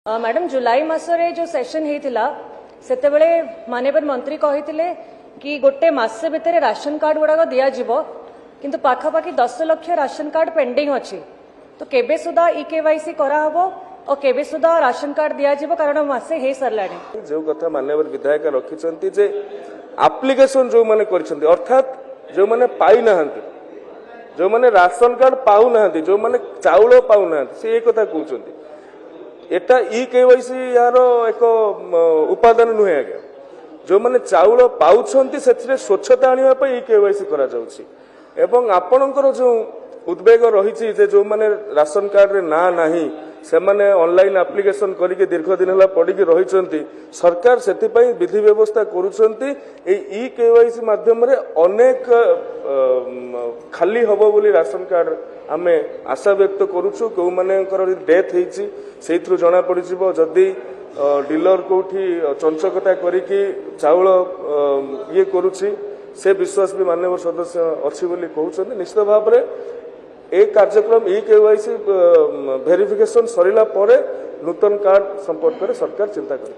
Madam जुलाई मासरे जो session होता से माननीय मंत्री कहते कि गोटे मास भितर राशन कार्ड गुड़ाक दिज्व किंतु पाखापाखि 10 लाख राशन कार्ड पेंडिंग अच्छी तो केबे सुधा इकेवाईसी कराहब और केबे सुधा राशन कार्ड दिज्व कारण मासे हो सारा जो कथा माननीय विधायक रखिंट जे एप्लिकेशन जो मैंने अर्थात जो मैंने पाई ना जो मैंने राशन कार्ड पाऊ ना जो मैंने चाउल पाऊ ना से एक कथा कहते एटा इकेवाईसी यार एक उपादान नुहे आज्ञा जो मैंने चाउल पाउछंती से स्वच्छता आने इकेवाईसी करा जाउछि एवं आपणकर जो उद्वेग रही जो मैंने राशन कार्ड रे ना नाही से माने ऑनलाइन एप्लिकेशन करके दीर्घ दिन हला पड़ी रही सरकार से विधि व्यवस्था करुछंती ई केवाईसी माध्यम रे अनेक खाली हबो बोली राशन कार्ड आमे आशा व्यक्त करुछु को मानेकर डेथ हेछि सेथरु जना पड़ी जिवो जदी डीलर कोठी चंचकता करिकि चाउल ये करुछि से विश्वास भी माननीय सदस्य अच्छी बोली कहउछन निश्चित भाव रे एक कार्यक्रम ई केवाईसी वेरिफिकेशन सरिला परे नूतन कार्ड संपर्क में सरकार चिंता करें।